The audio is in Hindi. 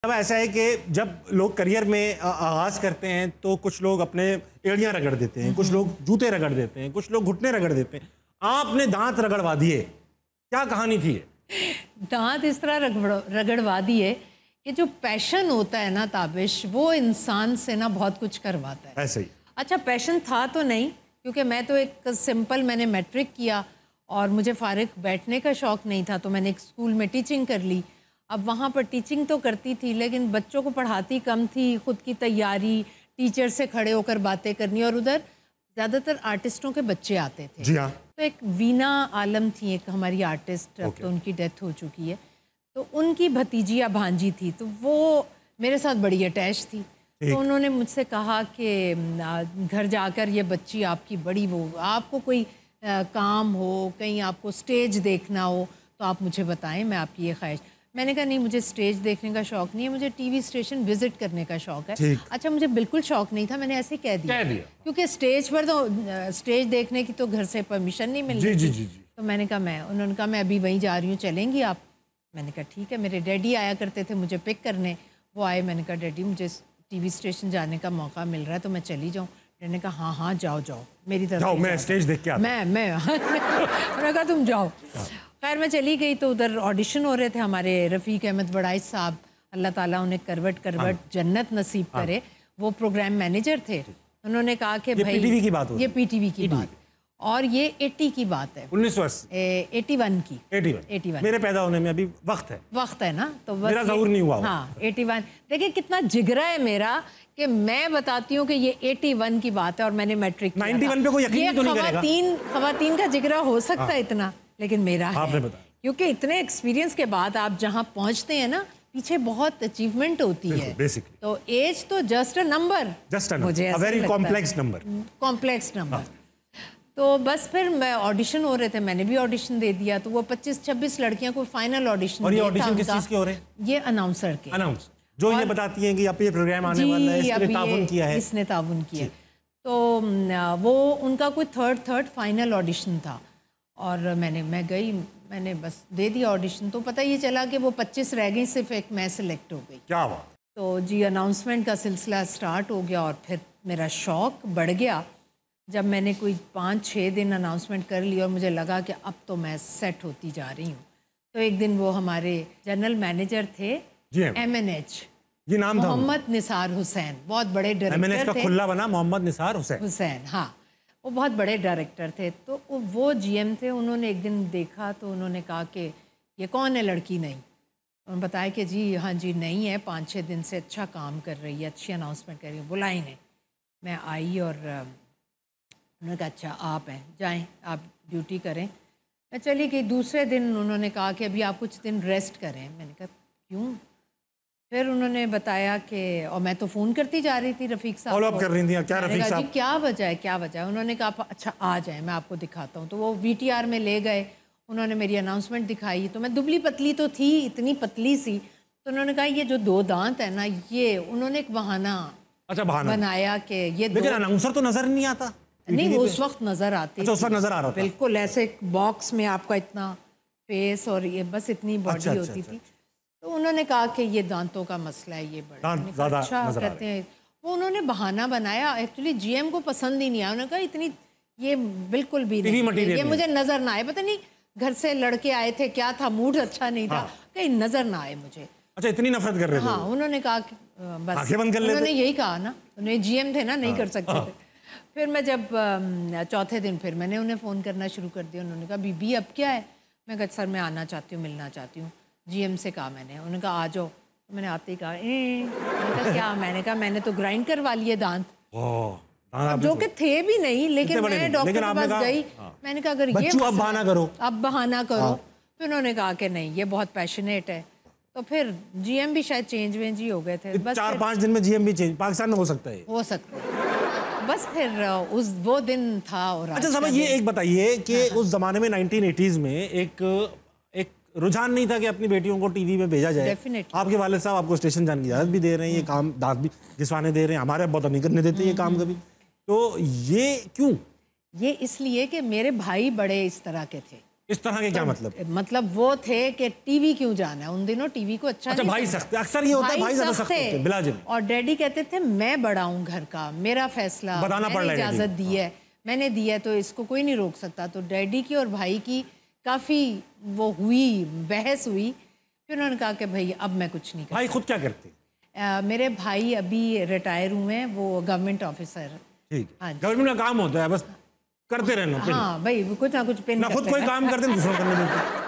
अब ऐसा है कि जब लोग करियर में आगाज़ करते हैं तो कुछ लोग अपने एड़ियाँ रगड़ देते हैं, कुछ लोग जूते रगड़ देते हैं, कुछ लोग घुटने रगड़ देते हैं। आपने दांत रगड़वा दिए, क्या कहानी थी ये? दांत इस तरह रगड़वा दिए कि जो पैशन होता है ना ताबिश, वो इंसान से ना बहुत कुछ करवाता है। ऐसे ही। अच्छा, पैशन था तो नहीं, क्योंकि मैं तो एक सिंपल, मैंने मैट्रिक किया और मुझे फारिग बैठने का शौक़ नहीं था, तो मैंने एक स्कूल में टीचिंग कर ली। अब वहाँ पर टीचिंग तो करती थी लेकिन बच्चों को पढ़ाती कम थी, ख़ुद की तैयारी, टीचर से खड़े होकर बातें करनी, और उधर ज़्यादातर आर्टिस्टों के बच्चे आते थे। जी हाँ। तो एक वीना आलम थी, एक हमारी आर्टिस्ट, अब तो उनकी डेथ हो चुकी है, तो उनकी भतीजी या भांजी थी, तो वो मेरे साथ बड़ी अटैच थी। तो उन्होंने मुझसे कहा कि घर जाकर ये बच्ची आपकी बड़ी वो, आपको कोई काम हो, कहीं आपको स्टेज देखना हो तो आप मुझे बताएं, मैं आपकी ये ख्वाहिश। मैंने कहा नहीं, मुझे स्टेज देखने का शौक़ नहीं है, मुझे टीवी स्टेशन विजिट करने का शौक़ है। अच्छा, मुझे बिल्कुल शौक़ नहीं था, मैंने ऐसे ही कह दिया क्योंकि स्टेज पर तो स्टेज देखने की तो घर से परमिशन नहीं मिल रही थी। तो मैंने कहा उन्होंने कहा मैं अभी वहीं जा रही हूँ, चलेंगी आप? मैंने कहा ठीक है। मेरे डैडी आया करते थे मुझे पिक करने, वो आए। मैंने कहा डैडी मुझे टीवी स्टेशन जाने का मौका मिल रहा है तो मैं चली जाऊँ? डैडी ने कहा हाँ जाओ जाओ, मेरी तरफ जाओ, मैं स्टेज देख के आता हूं। मैंने कहा तुम जाओ। खैर मैं चली गई तो उधर ऑडिशन हो रहे थे। हमारे रफ़ीक अहमद वड़ाइच साहब, अल्लाह ताला उन्हें करवट जन्नत नसीब करे, वो प्रोग्राम मैनेजर थे। उन्होंने कहा कि भाई पीटीवी की बात हो, ये पीटीवी की बात, और ये 80 की बात है, 1981 की 81 मेरे पैदा होने में अभी वक्त है ना, तो मेरा ज़रूर नहीं हुआ। हाँ 81। देखिए कितना जिगरा है मेरा कि मैं बताती हूँ कि ये 81 की बात है और मैंने मैट्रिक 91 पे कोई यकीन तो नहीं करेगा। खवातीन का जिगरा हो सकता है इतना, लेकिन मेरा है, क्योंकि इतने एक्सपीरियंस के बाद आप जहाँ पहुँचते हैं ना, पीछे बहुत अचीवमेंट होती है। तो एज तो जस्ट अ नंबर, मुझे वेरी कॉम्प्लेक्स नंबर। तो बस फिर मैं ऑडिशन हो रहे थे, मैंने भी ऑडिशन दे दिया। तो वो 25-26 लड़कियां को फाइनल ऑडिशन। और ये ऑडिशन किस चीज़ के हो रहे हैं? ये अनाउंसर के, जो ये बताती हैं कि आप ये प्रोग्राम आने वाला है, इसने ताउन किया है, इसने ताउन किया। तो वो उनका कोई थर्ड फाइनल ऑडिशन था और मैं गई, मैंने बस दे दिया ऑडिशन। तो पता ये चला कि वो 25 रह गई, सिर्फ एक मैं सिलेक्ट हो गई। क्या बात। तो जी अनाउंसमेंट का सिलसिला स्टार्ट हो गया और फिर मेरा शौक़ बढ़ गया जब मैंने कोई 5-6 दिन अनाउंसमेंट कर ली और मुझे लगा कि अब तो मैं सेट होती जा रही हूँ। तो एक दिन वो हमारे जनरल मैनेजर थे MNH, ये नाम मोहम्मद निसार हुसैन, बहुत बड़े डायरेक्टर थे। खुला बना मोहम्मद निसार हुसैन, हाँ, वो बहुत बड़े डायरेक्टर थे। तो वो GM थे। उन्होंने एक दिन देखा तो उन्होंने कहा कि ये कौन है लड़की? नहीं। उन्होंने बताया कि जी हाँ जी नहीं है, 5-6 दिन से अच्छा काम कर रही है, अच्छी अनाउंसमेंट कर रही है, बुलाई नहीं। मैं आई और उन्होंने कहा अच्छा आप हैं, जाएं आप ड्यूटी करें। मैं चली गई। दूसरे दिन उन्होंने कहा कि अभी आप कुछ दिन रेस्ट करें। मैंने कहा क्यों? फिर उन्होंने बताया कि, और मैं तो फ़ोन करती जा रही थी रफ़ीक साहब, फॉलो अप कर रही थी, क्या रफ़ीक साहब क्या वजह है, क्या वजह है? उन्होंने कहा अच्छा आ जाएं, मैं आपको दिखाता हूँ। तो वो VTR में ले गए, उन्होंने मेरी अनाउंसमेंट दिखाई। तो मैं दुबली पतली तो थी, इतनी पतली सी। तो उन्होंने कहा ये जो 2 दांत है ना, ये उन्होंने एक बहाना बनाया कि ये, लेकिन अनाउंसर तो नजर नहीं आता। नहीं, वो उस वक्त नजर आती। अच्छा, उस वक्त नजर आ रहा था। बिल्कुल ऐसे बॉक्स में आपका इतना फेस और ये बस इतनी बॉडी होती थी। तो उन्होंने कहा कि ये दांतों का मसला है, ये बड़ा अच्छा कहते हैं। वो उन्होंने बहाना बनाया। एक्चुअली GM को पसंद ही नहीं आया। उन्होंने कहा इतनी ये बिल्कुल भी नहीं, ये मुझे नजर ना आए। पता नहीं घर से लड़के आए थे, क्या था, मूड अच्छा नहीं था, कहीं नजर ना आए मुझे। अच्छा, इतनी नफरत कर रहे थे? हाँ, उन्होंने कहा कि बस उन्होंने यही कहा ना, उन्हें GM थे ना, नहीं कर सकते थे। फिर मैं जब चौथे दिन फिर मैंने उन्हें फ़ोन करना शुरू कर दिया। उन्होंने कहा बीबी अब क्या है? मैं कहा सर मैं आना चाहती हूँ, मिलना चाहती हूँ। GM से कहा मैंने। उन्होंने कहा आ जाओ। तो मैंने आते ही कहा मैंने कहा क्या? मैंने कहा मैंने तो ग्राइंड करवा लिए दांत, जो कि थे भी नहीं, लेकिन मैं डॉक्टर के पास गई। मैंने कहा अगर ये अब बहाना करो, अब बहाना करो। फिर उन्होंने कहा कि नहीं ये बहुत पैशनेट है। तो फिर GM भी शायद चेंज ही हो गए थे। बस 4-5 दिन में GM भी चेंज पाकिस्तान में हो सकता है, हो सकता है। बस फिर वो दिन था। और अच्छा साहब ये एक बताइए कि उस जमाने में 1980s में एक रुझान नहीं था कि अपनी बेटियों को टीवी में भेजा जाए। आपके वालिद साहब आपको स्टेशन जाने की इजाज़त भी दे रहे हैं, ये काम दांत भी घिसवाने दे रहे हैं, हमारे अब्बा तो नहीं करने देते ये काम कभी। तो ये क्यों? ये इसलिए कि मेरे भाई बड़े इस तरह के थे। इस तरह के क्या मतलब? मतलब वो थे कि टीवी क्यों जाना है, उन दिनों टीवी को अच्छा नहीं भाई सख्त, अक्सर ये होता है भाई ज्यादा सख्त होते हैं बिलाजिम। और डैडी कहते थे मैं बड़ा हूँ घर का, मेरा फैसला, मैंने इजाजत दी है, मैंने दी है तो इसको कोई नहीं रोक सकता। तो डैडी की और भाई की काफी वो हुई, बहस हुई। फिर उन्होंने कहा कि भाई अब मैं कुछ नहीं कर। भाई खुद क्या करते? मेरे भाई अभी रिटायर हुए हैं, वो गवर्नमेंट ऑफिसर। ठीक है, गवर्नमेंट का काम होता है बस करते रहना। हाँ भाई कुछ ना कुछ ना खुद कोई काम करते हैं दूसरों को करने देते।